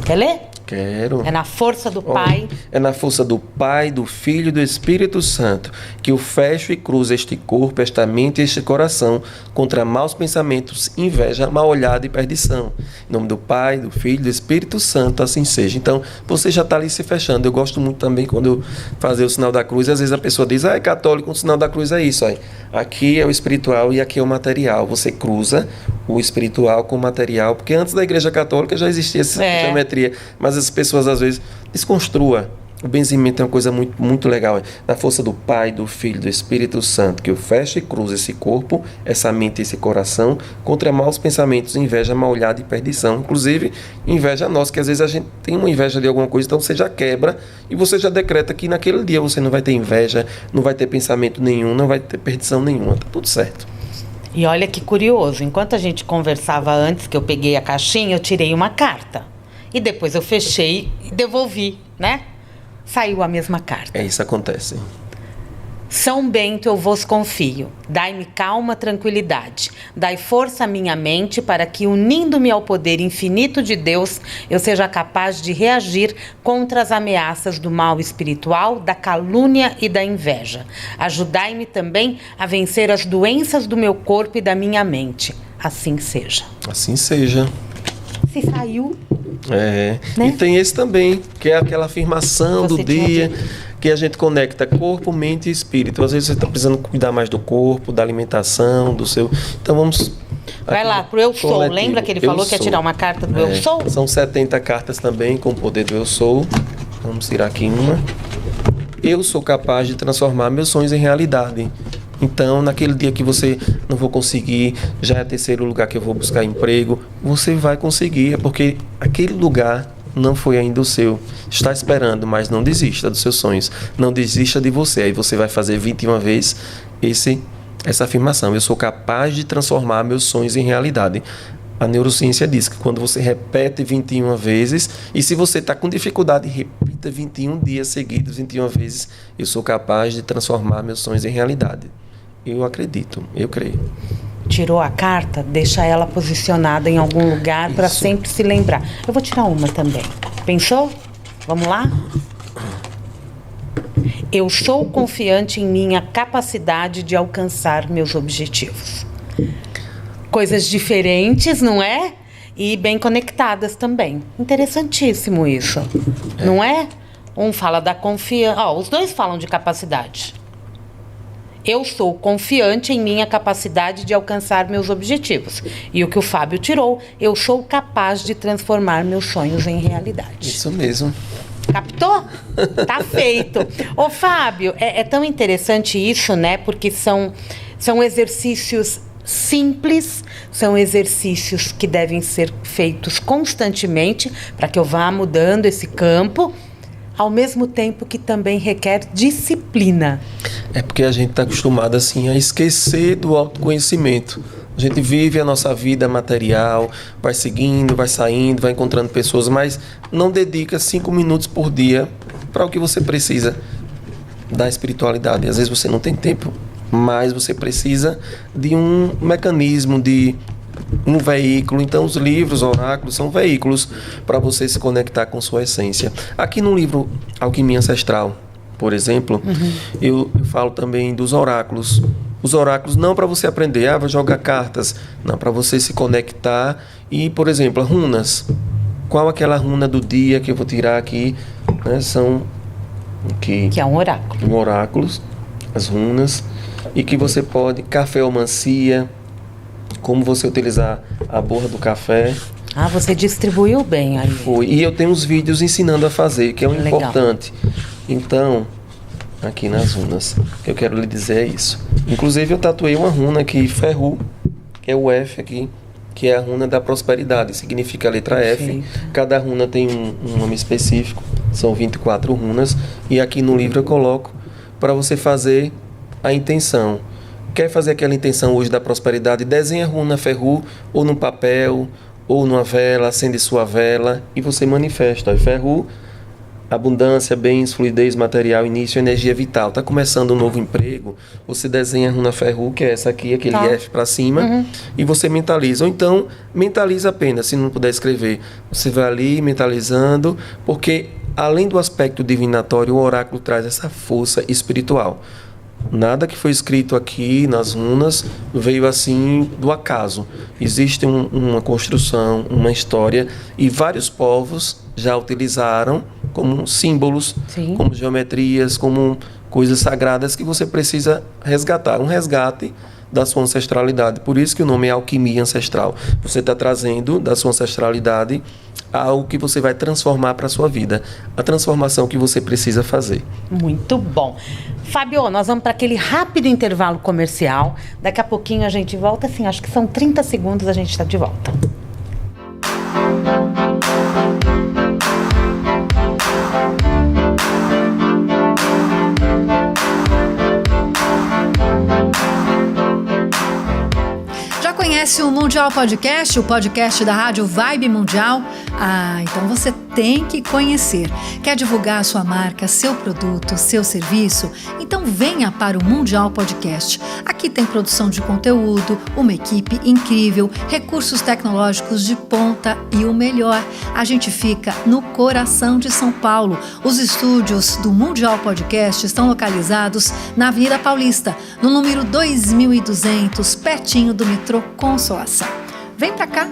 Quer ler? Quero. É na força do Pai. É na força do Pai, do Filho e do Espírito Santo, que eu fecho e cruzo este corpo, esta mente e este coração contra maus pensamentos, inveja, mal olhada e perdição. Em nome do Pai, do Filho e do Espírito Santo, assim seja. Então, você já está ali se fechando. Eu gosto muito também quando eu fazer o sinal da cruz. Às vezes a pessoa diz, é católico, o sinal da cruz é isso. Aí. Aqui é o espiritual e aqui é o material. Você cruza o espiritual com o material, porque antes da Igreja Católica já existia essa geometria, mas as pessoas às vezes desconstrua. O benzimento é uma coisa muito, muito legal. Na força do Pai, do Filho, do Espírito Santo, que eu fecho e cruzo esse corpo, essa mente e esse coração, contra maus pensamentos, inveja, mal olhada e perdição. Inclusive, inveja nossa, que às vezes a gente tem uma inveja de alguma coisa, então você já quebra e você já decreta que naquele dia você não vai ter inveja, não vai ter pensamento nenhum, não vai ter perdição nenhuma. Tá tudo certo. E olha que curioso, enquanto a gente conversava antes, que eu peguei a caixinha, eu tirei uma carta. E depois eu fechei e devolvi, né? Saiu a mesma carta. É isso que acontece. São Bento, eu vos confio. Dai-me calma, tranquilidade. Dai força à minha mente para que, unindo-me ao poder infinito de Deus, eu seja capaz de reagir contra as ameaças do mal espiritual, da calúnia e da inveja. Ajudai-me também a vencer as doenças do meu corpo e da minha mente. Assim seja. Assim seja. Se saiu... É, né? E tem esse também, que é aquela afirmação do dia, que a gente conecta corpo, mente e espírito. Às vezes você está precisando cuidar mais do corpo, da alimentação, do seu... Então vamos... Vai lá, pro Eu Sou. Coletivo. Lembra que ele falou que ia tirar uma carta do Eu Sou? São 70 cartas também com o poder do Eu Sou. Vamos tirar aqui uma. Eu sou capaz de transformar meus sonhos em realidade. Então, naquele dia que você não vou conseguir, já é o terceiro lugar que eu vou buscar emprego, você vai conseguir, é porque aquele lugar não foi ainda o seu. Está esperando, mas não desista dos seus sonhos. Não desista de você. Aí você vai fazer 21 vezes essa afirmação. Eu sou capaz de transformar meus sonhos em realidade. A neurociência diz que quando você repete 21 vezes, e se você está com dificuldade, repita 21 dias seguidos, 21 vezes, eu sou capaz de transformar meus sonhos em realidade. Eu acredito, eu creio. Tirou a carta, deixa ela posicionada em algum lugar para sempre se lembrar. Eu vou tirar uma também. Pensou? Vamos lá? Eu sou confiante em minha capacidade de alcançar meus objetivos. Coisas diferentes, não é? E bem conectadas também. Interessantíssimo isso. Não é? Um fala da confiança... os dois falam de capacidade. Eu sou confiante em minha capacidade de alcançar meus objetivos. E o que o Fábio tirou, eu sou capaz de transformar meus sonhos em realidade. Isso mesmo. Captou? Tá feito. Ô, Fábio, é tão interessante isso, né? Porque são exercícios simples, são exercícios que devem ser feitos constantemente para que eu vá mudando esse campo, ao mesmo tempo que também requer disciplina. É porque a gente está acostumado assim a esquecer do autoconhecimento. A gente vive a nossa vida material, vai seguindo, vai saindo, vai encontrando pessoas, mas não dedica 5 minutos por dia para o que você precisa da espiritualidade. Às vezes você não tem tempo mas você precisa de um mecanismo, de um veículo. Então, os livros, oráculos, são veículos para você se conectar com sua essência. Aqui no livro Alquimia Ancestral, por exemplo, eu falo também dos oráculos. Os oráculos não para você aprender, vou jogar cartas, não, para você se conectar. E, por exemplo, runas. Qual aquela runa do dia que eu vou tirar aqui? Né? São que é um oráculo. Um oráculo, as runas. E que você pode, cafeomancia, como você utilizar a borra do café. Você distribuiu bem aí. Foi. E eu tenho uns vídeos ensinando a fazer, que é o importante. Então, aqui nas runas, o que eu quero lhe dizer é isso. Inclusive, eu tatuei uma runa aqui, Ferru, que é o F aqui, que é a runa da prosperidade, significa a letra F. Sim. Cada runa tem um nome específico, são 24 runas. E aqui no livro eu coloco para você fazer a intenção. Quer fazer aquela intenção hoje da prosperidade? Desenha a runa Ferru, ou no papel, ou numa vela, acende sua vela e você manifesta. Ferru, abundância, bens, fluidez material, início, energia vital. Está começando um novo emprego, você desenha a runa Ferru, que é essa aqui, aquele F para cima, e você mentaliza. Ou então, mentaliza apenas, se não puder escrever. Você vai ali mentalizando, porque além do aspecto divinatório, o oráculo traz essa força espiritual. Nada que foi escrito aqui nas runas veio assim do acaso. Existe uma construção, uma história, e vários povos já utilizaram como símbolos, Sim. como geometrias, como coisas sagradas que você precisa resgatar. Um resgate da sua ancestralidade. Por isso que o nome é alquimia ancestral. Você está trazendo da sua ancestralidade algo que você vai transformar para a sua vida. A transformação que você precisa fazer. Muito bom. Fábio, nós vamos para aquele rápido intervalo comercial. Daqui a pouquinho a gente volta, assim, acho que são 30 segundos, a gente está de volta. Conhece o Mundial Podcast, o podcast da Rádio Vibe Mundial? Então você tem que conhecer. Quer divulgar a sua marca, seu produto, seu serviço? Então venha para o Mundial Podcast. Aqui tem produção de conteúdo, uma equipe incrível, recursos tecnológicos de ponta e o melhor, a gente fica no coração de São Paulo. Os estúdios do Mundial Podcast estão localizados na Avenida Paulista, no número 2200, pertinho do metrô Consolação. Vem pra cá!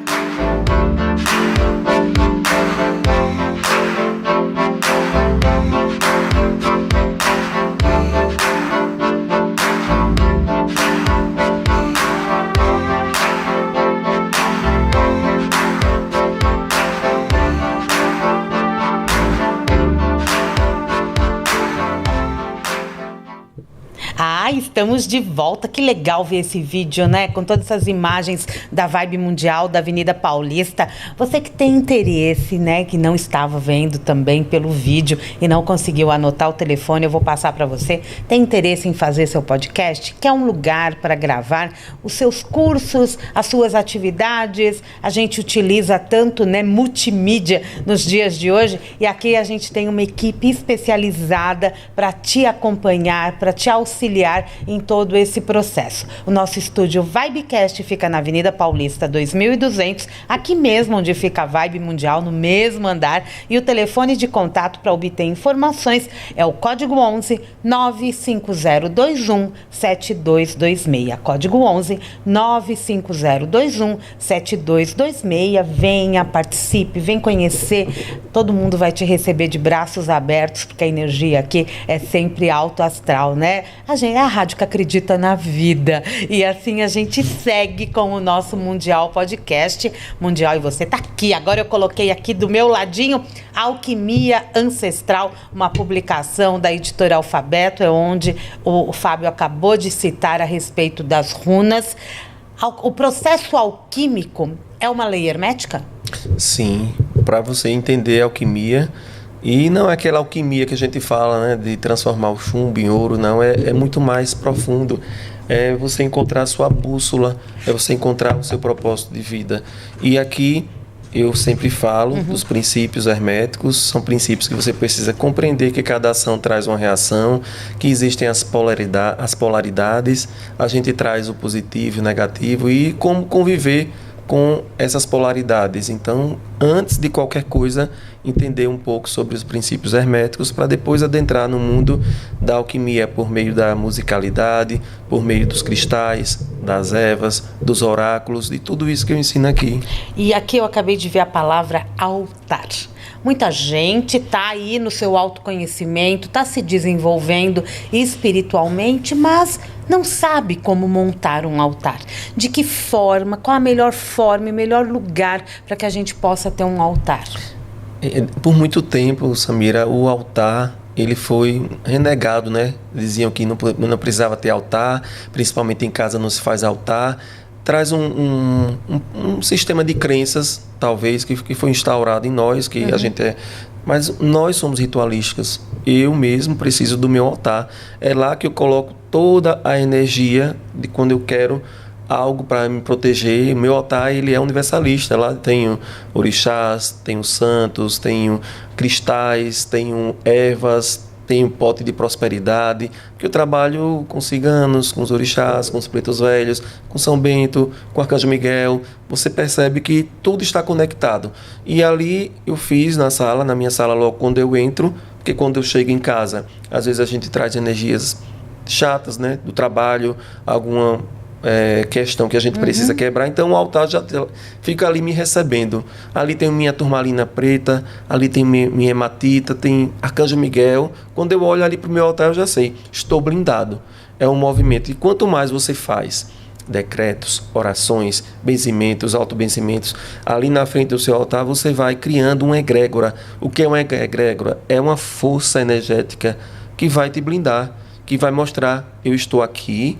Estamos de volta. Que legal ver esse vídeo, né? Com todas essas imagens da Vibe Mundial, da Avenida Paulista. Você que tem interesse, né? Que não estava vendo também pelo vídeo e não conseguiu anotar o telefone, eu vou passar para você. Tem interesse em fazer seu podcast? Quer um lugar para gravar os seus cursos, as suas atividades? A gente utiliza tanto, né, multimídia nos dias de hoje, e aqui a gente tem uma equipe especializada para te acompanhar, para te auxiliar em todo esse processo. O nosso estúdio Vibecast fica na Avenida Paulista 2200, aqui mesmo onde fica a Vibe Mundial, no mesmo andar, e o telefone de contato para obter informações é o código 11 95021 7226. Código 11 95021 7226. Venha, participe, vem conhecer. Todo mundo vai te receber de braços abertos, porque a energia aqui é sempre alto astral, né? A rádio que acredita na vida. E assim a gente segue com o nosso Mundial Podcast. Mundial, e você tá aqui. Agora eu coloquei aqui do meu ladinho Alquimia Ancestral, uma publicação da editora Alfabeto, é onde o Fábio acabou de citar a respeito das runas. O processo alquímico é uma lei hermética? Sim, para você entender a alquimia. E não é aquela alquimia que a gente fala, né, de transformar o chumbo em ouro, não, é muito mais profundo. É você encontrar a sua bússola, é você encontrar o seu propósito de vida. E aqui eu sempre falo dos princípios herméticos. São princípios que você precisa compreender que cada ação traz uma reação, que existem as polaridades, a gente traz o positivo e o negativo e como conviver com essas polaridades. Então, antes de qualquer coisa, entender um pouco sobre os princípios herméticos para depois adentrar no mundo da alquimia por meio da musicalidade, por meio dos cristais, das ervas, dos oráculos, de tudo isso que eu ensino aqui. E aqui eu acabei de ver a palavra altar. Muita gente está aí no seu autoconhecimento, está se desenvolvendo espiritualmente, mas não sabe como montar um altar. De que forma, qual a melhor forma e melhor lugar para que a gente possa ter um altar? Por muito tempo, Samira, o altar ele foi renegado, né? Diziam que não precisava ter altar, principalmente em casa não se faz altar. Traz um sistema de crenças, talvez, que foi instaurado em nós, que a gente é... Mas nós somos ritualísticas. Eu mesmo preciso do meu altar. É lá que eu coloco toda a energia de quando eu quero algo para me proteger. O meu altar ele é universalista. Lá tenho orixás, tenho santos, tenho cristais, tenho ervas, tenho pote de prosperidade, que eu trabalho com ciganos, com os orixás, com os pretos velhos, com São Bento, com o Arcanjo Miguel. Você percebe que tudo está conectado. E ali eu fiz na minha sala logo quando eu entro, porque quando eu chego em casa, às vezes a gente traz energias chatas, né, do trabalho, alguma questão que a gente precisa quebrar, então o altar já fica ali me recebendo. Ali tem minha turmalina preta, ali tem minha hematita, tem Arcanjo Miguel. Quando eu olho ali para o meu altar, eu já sei, estou blindado. É um movimento. E quanto mais você faz decretos, orações, benzimentos, autobenzimentos, ali na frente do seu altar, você vai criando uma egrégora. O que é uma egrégora? É uma força energética que vai te blindar, que vai mostrar, eu estou aqui,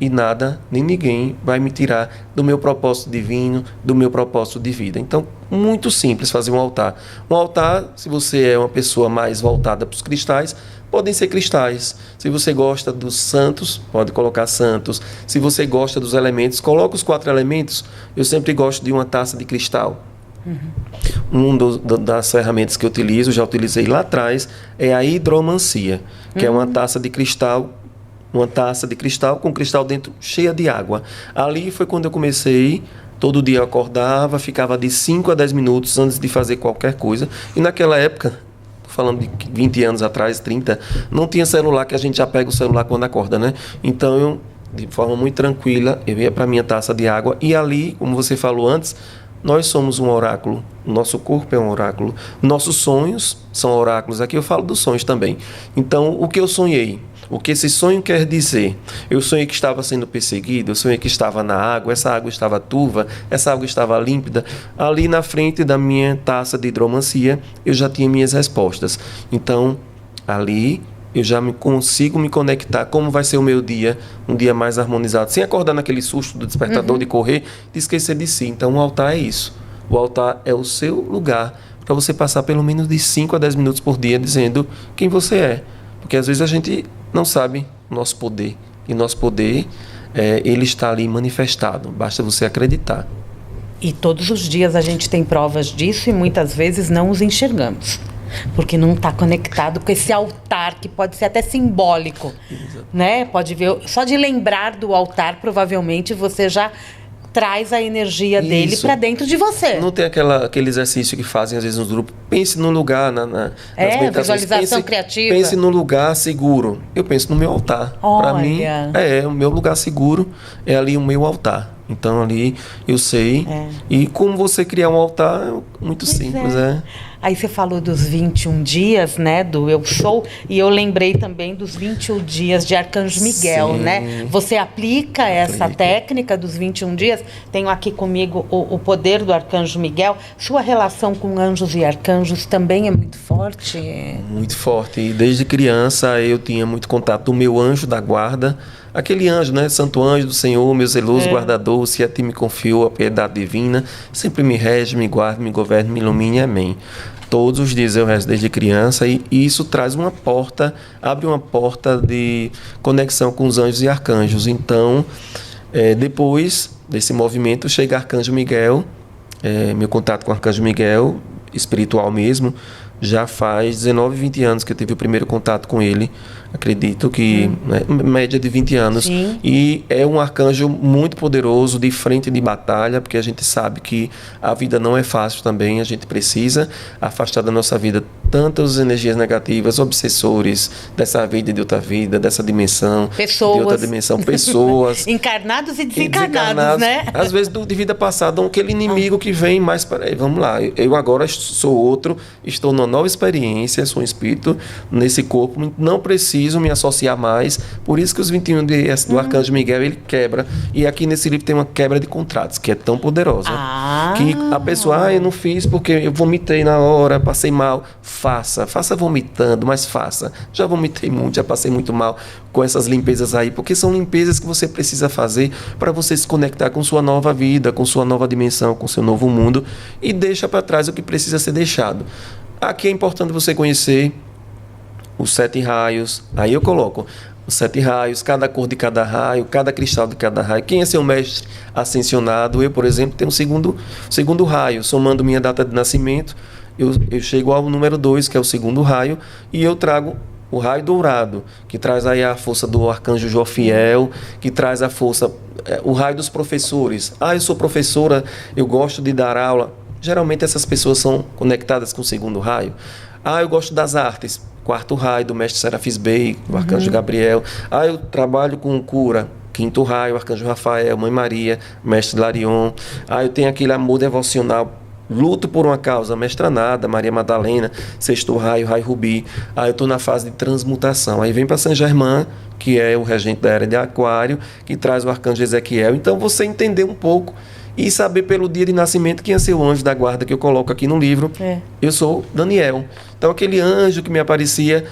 e nada, nem ninguém vai me tirar do meu propósito divino, do meu propósito de vida. Então, muito simples fazer um altar. Um altar, se você é uma pessoa mais voltada para os cristais, podem ser cristais. Se você gosta dos santos, pode colocar santos. Se você gosta dos elementos, coloca os 4 elementos. Eu sempre gosto de uma taça de cristal. Das ferramentas que eu utilizo, já utilizei lá atrás, é a hidromancia, que é uma taça de cristal. Uma taça de cristal com cristal dentro cheia de água. Ali foi quando eu comecei, todo dia eu acordava, ficava de 5 a 10 minutos antes de fazer qualquer coisa. E naquela época, falando de 20 anos atrás, 30, não tinha celular, que a gente já pega o celular quando acorda, né? Então eu, de forma muito tranquila, eu ia para minha taça de água e ali, como você falou antes, nós somos um oráculo, o nosso corpo é um oráculo, nossos sonhos são oráculos. Aqui eu falo dos sonhos também. Então, o que eu sonhei? O que esse sonho quer dizer? Eu sonhei que estava sendo perseguido, eu sonhei que estava na água, essa água estava turva, essa água estava límpida. Ali na frente da minha taça de hidromancia, eu já tinha minhas respostas. Então, ali eu já consigo me conectar como vai ser o meu dia, um dia mais harmonizado, sem acordar naquele susto do despertador de correr, de esquecer de si. Então, o altar é isso. O altar é o seu lugar para você passar pelo menos de 5 a 10 minutos por dia dizendo quem você é. Porque às vezes a gente não sabe o nosso poder. E nosso poder, ele está ali manifestado. Basta você acreditar. E todos os dias a gente tem provas disso e muitas vezes não os enxergamos. Porque não está conectado com esse altar, que pode ser até simbólico. Né? Pode ver, só de lembrar do altar, provavelmente você já traz a energia dele para dentro de você. Não tem aquele exercício que fazem às vezes nos grupos. Pense num lugar, nas visualização criativa. Pense num lugar seguro. Eu penso no meu altar. Para mim, o meu lugar seguro é ali o meu altar. Então ali eu sei. E como você criar um altar é muito simples, Aí você falou dos 21 dias, né, do Eu Sou, e eu lembrei também dos 21 dias de Arcanjo Miguel, né? Você aplica essa técnica dos 21 dias? Tenho aqui comigo o poder do Arcanjo Miguel. Sua relação com anjos e arcanjos também é muito forte? Muito forte. E desde criança eu tinha muito contato do meu anjo da guarda. Aquele anjo, né? Santo anjo do Senhor, meu zeloso guardador, se a ti me confiou a piedade divina, sempre me rege, me guarde, me governe, me ilumine. Amém. Todos os dias eu rezo desde criança e isso traz uma porta, abre uma porta de conexão com os anjos e arcanjos. Então, depois desse movimento, chega Arcanjo Miguel meu contato com o Arcanjo Miguel, espiritual mesmo, já faz 19, 20 anos que eu tive o primeiro contato com ele. Acredito que média de 20 anos. Sim. E é um arcanjo muito poderoso, de frente de batalha, porque a gente sabe que a vida não é fácil também. A gente precisa afastar da nossa vida tantas energias negativas, obsessores dessa vida e de outra vida, dessa dimensão, Pessoas. de outra dimensão, pessoas. Encarnados e desencarnados, né? Às vezes de vida passada, aquele inimigo que vem mais para... Vamos lá, eu agora sou outro, estou numa nova experiência, sou um espírito nesse corpo, não preciso me associar mais. Por isso que os 21 dias do Arcanjo Miguel, ele quebra. E aqui nesse livro tem uma quebra de contratos, que é tão poderosa. Que a pessoa, eu não fiz porque eu vomitei na hora, passei mal. Faça vomitando, mas faça. Já vomitei muito, já passei muito mal com essas limpezas aí, porque são limpezas que você precisa fazer para você se conectar com sua nova vida, com sua nova dimensão, com seu novo mundo, e deixa para trás o que precisa ser deixado. Aqui é importante você conhecer os 7 raios. Aí eu coloco os 7 raios, cada cor de cada raio, cada cristal de cada raio. Quem é seu mestre ascensionado? Eu, por exemplo, tenho um segundo raio. Somando minha data de nascimento, eu chego ao número 2, que é o segundo raio, e eu trago o raio dourado, que traz aí a força do arcanjo Jofiel, que traz a força, o raio dos professores. Eu sou professora, eu gosto de dar aula. Geralmente essas pessoas são conectadas com o segundo raio. Eu gosto das artes. 4º raio do mestre Serafis Bey, o arcanjo Gabriel. Eu trabalho com cura. 5º raio, arcanjo Rafael, Mãe Maria, mestre Larion. Eu tenho aquele amor devocional, luto por uma causa, mestra Nada, Maria Madalena. 6º raio, raio Rubi. Eu estou na fase de transmutação. Aí vem para Saint Germain, que é o regente da era de Aquário, que traz o arcanjo Ezequiel. Então você entender um pouco e saber pelo dia de nascimento quem é seu anjo da guarda, que eu coloco aqui no livro. Eu sou Daniel. Então aquele anjo que me aparecia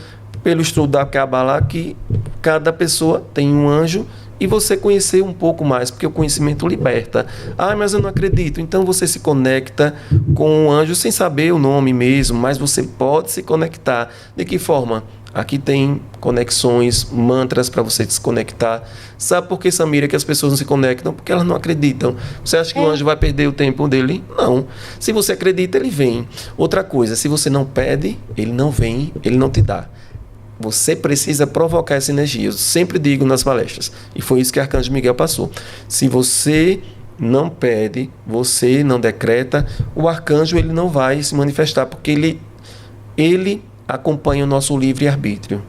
pelo estudo da Kabbalah, que cada pessoa tem um anjo, e você conhecer um pouco mais, porque o conhecimento liberta. Mas eu não acredito. Então você se conecta com o anjo sem saber o nome mesmo, mas você pode se conectar. De que forma? Aqui tem conexões, mantras para você se conectar. Sabe por que, Samira, que as pessoas não se conectam? Porque elas não acreditam. Você acha que o anjo vai perder o tempo dele? Não. Se você acredita, ele vem. Outra coisa, se você não pede, ele não vem, ele não te dá. Você precisa provocar essa energia. Eu sempre digo nas palestras. E foi isso que o Arcanjo Miguel passou. Se você não pede, você não decreta, o arcanjo ele não vai se manifestar, porque ele acompanha o nosso livre-arbítrio.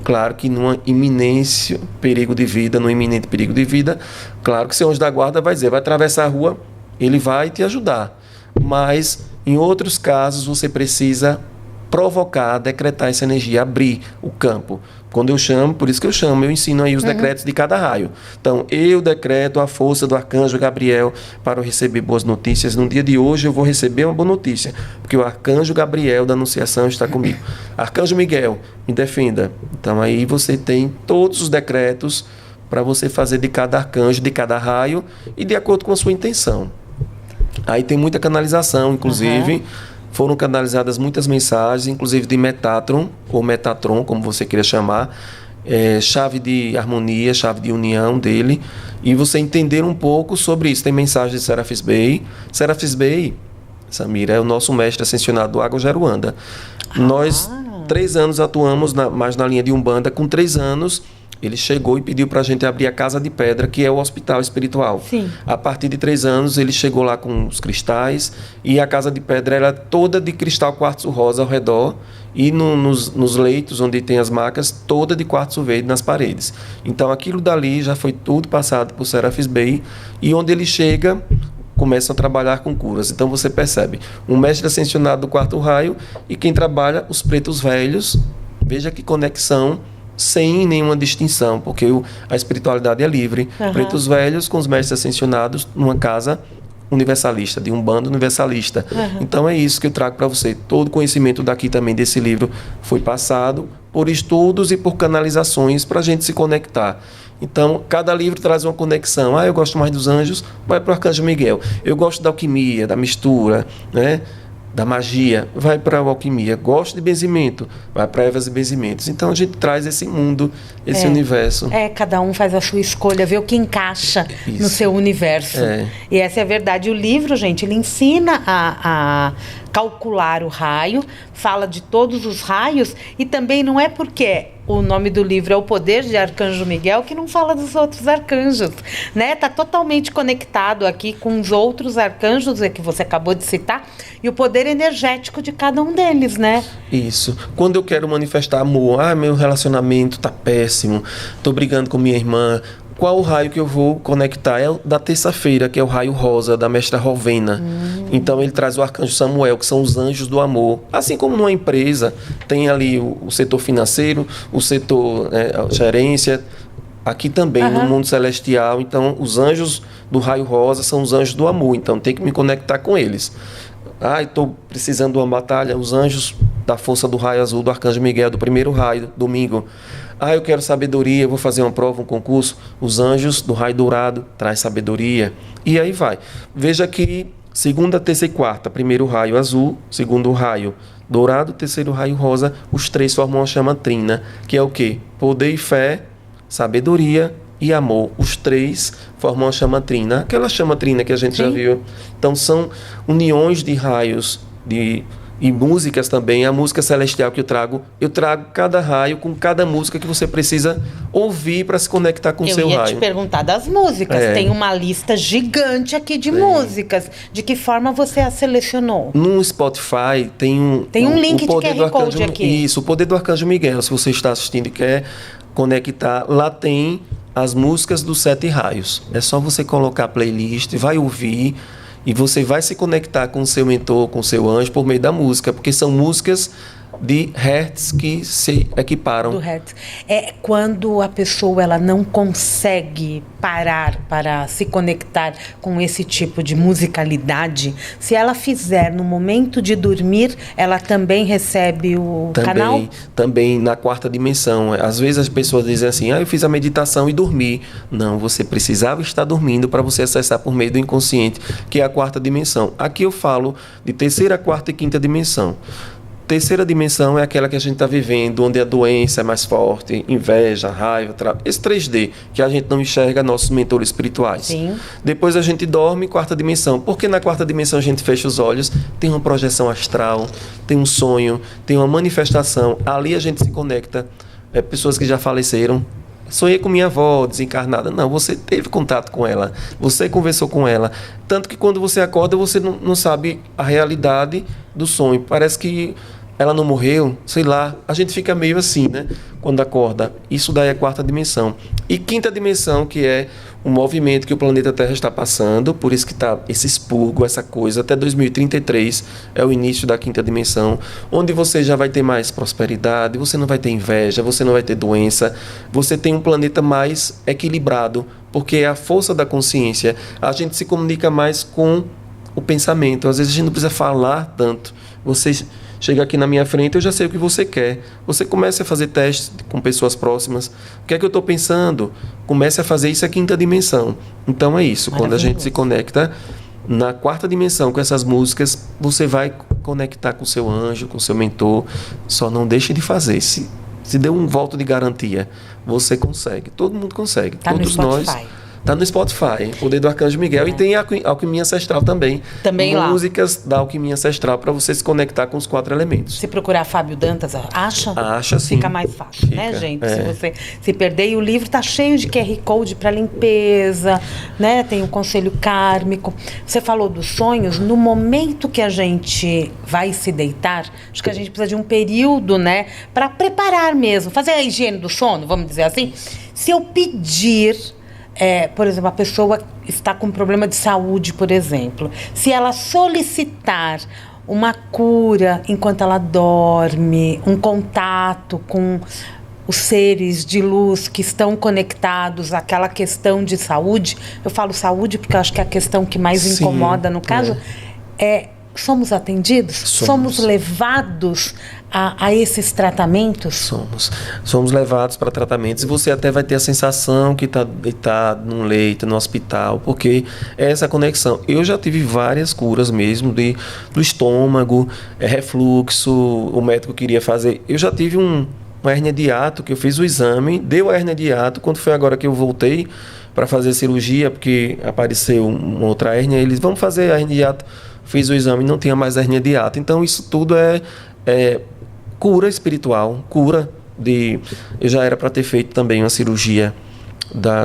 Claro que numa iminente perigo de vida, claro que seu anjo da guarda vai dizer, vai atravessar a rua, ele vai te ajudar. Mas, em outros casos, você precisa provocar, decretar essa energia, abrir o campo. Quando eu chamo, por isso que eu ensino aí os decretos de cada raio. Então, eu decreto a força do arcanjo Gabriel para eu receber boas notícias. No dia de hoje eu vou receber uma boa notícia, porque o arcanjo Gabriel da Anunciação está comigo. Arcanjo Miguel, me defenda. Então, aí você tem todos os decretos para você fazer de cada arcanjo, de cada raio, e de acordo com a sua intenção. Aí tem muita canalização, inclusive. Foram canalizadas muitas mensagens, inclusive de Metatron, ou Metatron, como você queira chamar, chave de harmonia, chave de união dele, e você entender um pouco sobre isso. Tem mensagem de Serafis Bey. Serafis Bey, Samira, é o nosso mestre ascensionado do Água Geruanda. Nós, 3 anos, atuamos mais na linha de Umbanda. Com 3 anos, ele chegou e pediu para a gente abrir a Casa de Pedra, que é o hospital espiritual. Sim. A partir de 3 anos, ele chegou lá com os cristais, e a Casa de Pedra era toda de cristal quartzo rosa ao redor, e nos leitos onde tem as macas, toda de quartzo verde nas paredes. Então aquilo dali já foi tudo passado por Serafis Bey, e onde ele chega, começam a trabalhar com curas. Então você percebe, um mestre ascensionado do 4º raio, e quem trabalha, os pretos velhos. Veja que conexão, sem nenhuma distinção, porque a espiritualidade é livre. Pretos velhos com os mestres ascensionados numa casa universalista, de um bando universalista. Então é isso que eu trago para você. Todo o conhecimento daqui também desse livro foi passado por estudos e por canalizações para a gente se conectar. Então, cada livro traz uma conexão. Eu gosto mais dos anjos, vai para o Arcanjo Miguel. Eu gosto da alquimia, da mistura, né? da magia, vai para a alquimia. Gosto de benzimento, vai para ervas e benzimentos. Então a gente traz esse mundo, esse universo. Cada um faz a sua escolha, vê o que encaixa no seu universo. E essa é a verdade. O livro, gente, ele ensina a calcular o raio, fala de todos os raios, e também não é porque o nome do livro é O Poder de Arcanjo Miguel que não fala dos outros arcanjos, né? Tá totalmente conectado aqui com os outros arcanjos que você acabou de citar e o poder energético de cada um deles, né? Isso. Quando eu quero manifestar amor, meu relacionamento tá péssimo, tô brigando com minha irmã, qual o raio que eu vou conectar? É o da terça-feira, que é o raio rosa, da mestra Rovena. Então ele traz o arcanjo Samuel, que são os anjos do amor. Assim como numa empresa, tem ali o setor financeiro, o setor a gerência, aqui também, no mundo celestial. Então os anjos do raio rosa são os anjos do amor, então tem que me conectar com eles. Estou precisando de uma batalha, os anjos da força do raio azul, do arcanjo Miguel, do primeiro raio, domingo. Eu quero sabedoria, vou fazer uma prova, um concurso. Os anjos do raio dourado traz sabedoria. E aí vai. Veja que segunda, terça e quarta, primeiro raio azul, segundo raio dourado, terceiro raio rosa, os três formam uma chama trina, que é o quê? Poder e fé, sabedoria e amor. Os três formam uma chama trina. Aquela chama trina que a gente já viu. Então são uniões de raios e músicas também, a música celestial que eu trago cada raio com cada música que você precisa ouvir para se conectar com o seu raio. Eu ia te perguntar das músicas, tem uma lista gigante aqui de músicas, de que forma você a selecionou? No Spotify tem um link de QR Code aqui. Isso, o Poder do Arcanjo Miguel, se você está assistindo e quer conectar, lá tem as músicas dos 7 raios, é só você colocar a playlist, vai ouvir, e você vai se conectar com o seu mentor, com o seu anjo, por meio da música, porque são músicas de hertz que se equiparam. Do hertz. É quando a pessoa ela não consegue parar para se conectar com esse tipo de musicalidade, se ela fizer no momento de dormir, ela também recebe o canal? Também na quarta dimensão. Às vezes as pessoas dizem assim, eu fiz a meditação e dormi. Não, você precisava estar dormindo para você acessar por meio do inconsciente, que é a quarta dimensão. Aqui eu falo de terceira, quarta e quinta dimensão. Terceira dimensão é aquela que a gente está vivendo, onde a doença é mais forte, inveja, raiva, esse 3D, que a gente não enxerga nossos mentores espirituais. Sim. Depois a gente dorme, quarta dimensão. Porque na quarta dimensão a gente fecha os olhos, tem uma projeção astral, tem um sonho, tem uma manifestação. Ali a gente se conecta. Pessoas que já faleceram. Sonhei com minha avó desencarnada. Não, você teve contato com ela, você conversou com ela. Tanto que quando você acorda, você não sabe a realidade do sonho. Parece que ela não morreu, sei lá. A gente fica meio assim, né? Quando acorda. Isso daí é quarta dimensão. E quinta dimensão, que é o movimento que o planeta Terra está passando, por isso que está esse expurgo, essa coisa, até 2033 é o início da quinta dimensão, onde você já vai ter mais prosperidade, você não vai ter inveja, você não vai ter doença, você tem um planeta mais equilibrado, porque é a força da consciência. A gente se comunica mais com o pensamento, às vezes a gente não precisa falar tanto. Você chega aqui na minha frente, eu já sei o que você quer. Você começa a fazer testes com pessoas próximas. O que é que eu estou pensando? Comece a fazer isso, é quinta dimensão. Então é isso. Quando a gente se conecta na quarta dimensão com essas músicas, você vai conectar com o seu anjo, com o seu mentor. Só não deixe de fazer. Se dê um voto de garantia, você consegue. Todo mundo consegue. Todos nós. Tá no Spotify, Poder do Arcanjo Miguel. E tem a Alquimia Ancestral também. Também lá. Músicas da Alquimia Ancestral para você se conectar com os 4 elementos. Se procurar Fábio Dantas, acha? Acha, sim. Fica mais fácil, né, gente? Se você se perder. E o livro tá cheio de QR Code para limpeza, né? Tem o conselho kármico. Você falou dos sonhos. No momento que a gente vai se deitar, acho que a gente precisa de um período, né? Para preparar mesmo. Fazer a higiene do sono, vamos dizer assim. Se eu pedir... por exemplo, a pessoa está com problema de saúde, por exemplo. Se ela solicitar uma cura enquanto ela dorme, um contato com os seres de luz que estão conectados àquela questão de saúde, eu falo saúde porque eu acho que é a questão que mais incomoda no caso, somos atendidos? Somos levados a esses tratamentos? Somos levados para tratamentos, e você até vai ter a sensação que está deitado num leito, no hospital, porque é essa conexão. Eu já tive várias curas mesmo do estômago, refluxo, o médico queria fazer. Eu já tive uma hérnia de hiato, que eu fiz o exame, deu a hérnia de hiato. Quando foi agora que eu voltei para fazer cirurgia, porque apareceu uma outra hérnia, eles vão fazer a hérnia de hiato. Fiz o exame e não tinha mais hérnia de hiato. Então isso tudo é cura espiritual, cura de... Eu já era para ter feito também uma cirurgia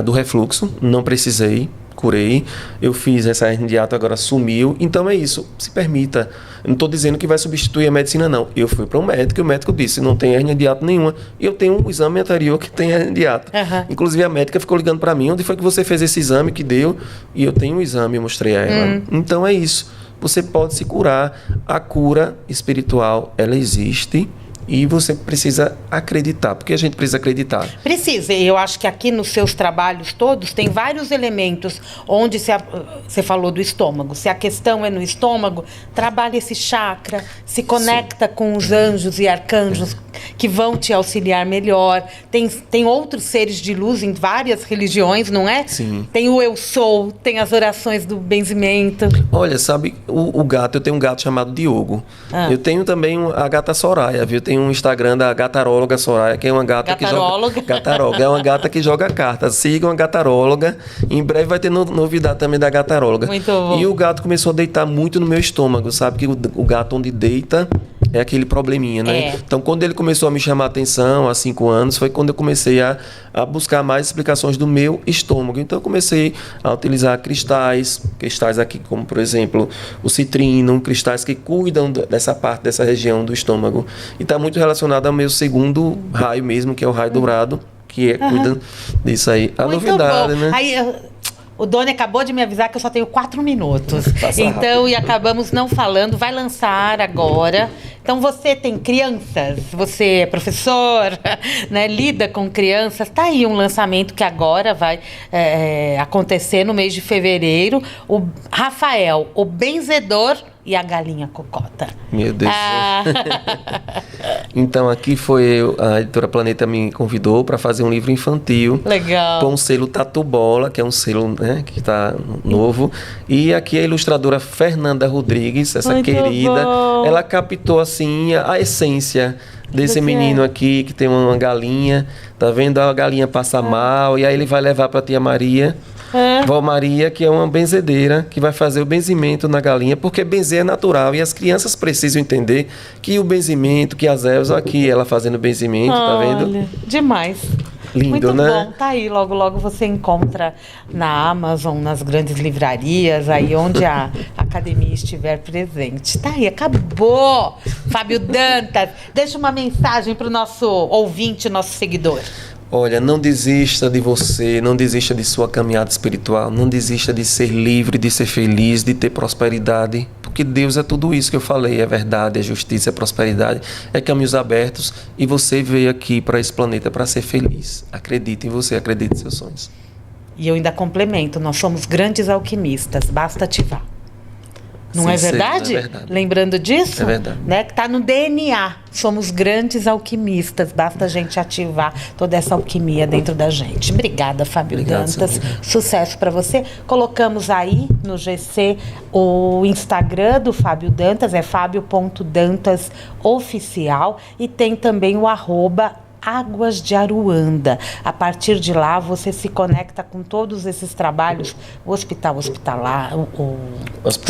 do refluxo, não precisei, curei. Eu fiz essa hérnia de hiato, agora sumiu. Então é isso, se permita. Eu não estou dizendo que vai substituir a medicina, não. Eu fui para um médico e o médico disse, não tem hérnia de hiato nenhuma. E eu tenho um exame anterior que tem hérnia de hiato. Inclusive a médica ficou ligando para mim, onde foi que você fez esse exame que deu? E eu tenho um exame, eu mostrei a ela. Então é isso. Você pode se curar. A cura espiritual, ela existe. E você precisa acreditar, porque a gente precisa acreditar. Precisa, e eu acho que aqui nos seus trabalhos todos tem vários elementos onde você falou do estômago. Se a questão é no estômago, trabalha esse chakra, se conecta com os anjos e arcanjos que vão te auxiliar melhor. Tem outros seres de luz em várias religiões, não é? Sim. Tem o Eu Sou, tem as orações do benzimento. Olha, sabe, o gato, eu tenho um gato chamado Diogo. Eu tenho também a gata Soraya, viu? Tem um Instagram da gataróloga Soraya, que é uma gata Gataróloga. que joga... Gataróloga. É uma gata que joga cartas. Sigam a gataróloga. Em breve vai ter novidade também da gataróloga. Muito bom. E o gato começou a deitar muito no meu estômago, sabe? Que o gato onde deita é aquele probleminha, né? Então, quando ele começou a me chamar a atenção, há 5 anos, foi quando eu comecei a buscar mais explicações do meu estômago. Então, eu comecei a utilizar cristais aqui, como, por exemplo, o citrino, cristais que cuidam dessa parte, dessa região do estômago. E está muito relacionado ao meu segundo raio mesmo, que é o raio dourado, que cuida disso aí. A muito novidade, bom. né? Aí, o Doni acabou de me avisar que eu só tenho 4 minutos. Então, e acabamos não falando, vai lançar agora. Então, você tem crianças, você é professor, né, lida com crianças. Está aí um lançamento que agora vai acontecer no mês de fevereiro. O Rafael, o Benzedor e a Galinha Cocota. Meu Deus. Então, aqui a editora Planeta me convidou para fazer um livro infantil. Legal. Com o selo Tatu Bola, que é um selo, né, que está novo. E aqui a ilustradora Fernanda Rodrigues, essa muito querida, bom. Ela captou assim a essência desse menino aqui que tem uma galinha. Tá vendo? A galinha passa mal e aí ele vai levar para tia Maria. Vó Maria, que é uma benzedeira, que vai fazer o benzimento na galinha, porque benzer é natural e as crianças precisam entender que o benzimento, que as ervas, aqui ela fazendo benzimento, tá vendo? Olha, demais. Lindo, muito né? bom, tá aí, logo você encontra na Amazon, nas grandes livrarias, aí onde a academia estiver presente. Tá aí, acabou! Fábio Dantas, deixa uma mensagem para o nosso ouvinte, nosso seguidor. Olha, não desista de você, não desista de sua caminhada espiritual, não desista de ser livre, de ser feliz, de ter prosperidade, porque Deus é tudo isso que eu falei, é verdade, é justiça, é prosperidade, é caminhos abertos, e você veio aqui para esse planeta para ser feliz. Acredite em você, acredite em seus sonhos. E eu ainda complemento, nós somos grandes alquimistas, basta ativar. Não é verdade? É verdade. Lembrando disso? É verdade. Né? Que está no DNA. Somos grandes alquimistas. Basta a gente ativar toda essa alquimia dentro da gente. Obrigada, Fábio Dantas. Senhora. Sucesso para você. Colocamos aí no GC o Instagram do Fábio Dantas, é fabio.dantasoficial, e tem também o @Águas de Aruanda. A partir de lá, você se conecta com todos esses trabalhos, o hospital hospitalar, o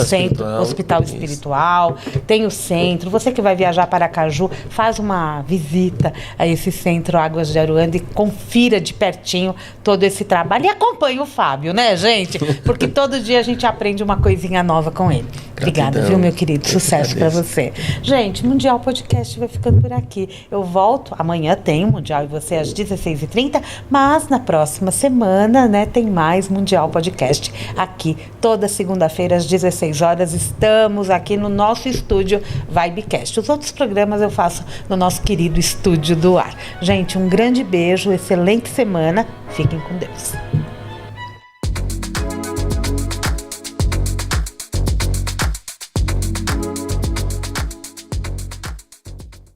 centro hospital espiritual, tem o centro. Você que vai viajar para Aracaju, faz uma visita a esse centro Águas de Aruanda e confira de pertinho todo esse trabalho. E acompanhe o Fábio, né, gente? Porque todo dia a gente aprende uma coisinha nova com ele. Obrigada, viu, meu querido? Sucesso para você. Gente, Mundial Podcast vai ficando por aqui. Eu volto, amanhã tem o Mundial e você às 16h30, mas na próxima semana, né, tem mais Mundial Podcast aqui. Toda segunda-feira às 16 horas estamos aqui no nosso estúdio Vibecast. Os outros programas eu faço no nosso querido Estúdio do Ar. Gente, um grande beijo, excelente semana. Fiquem com Deus.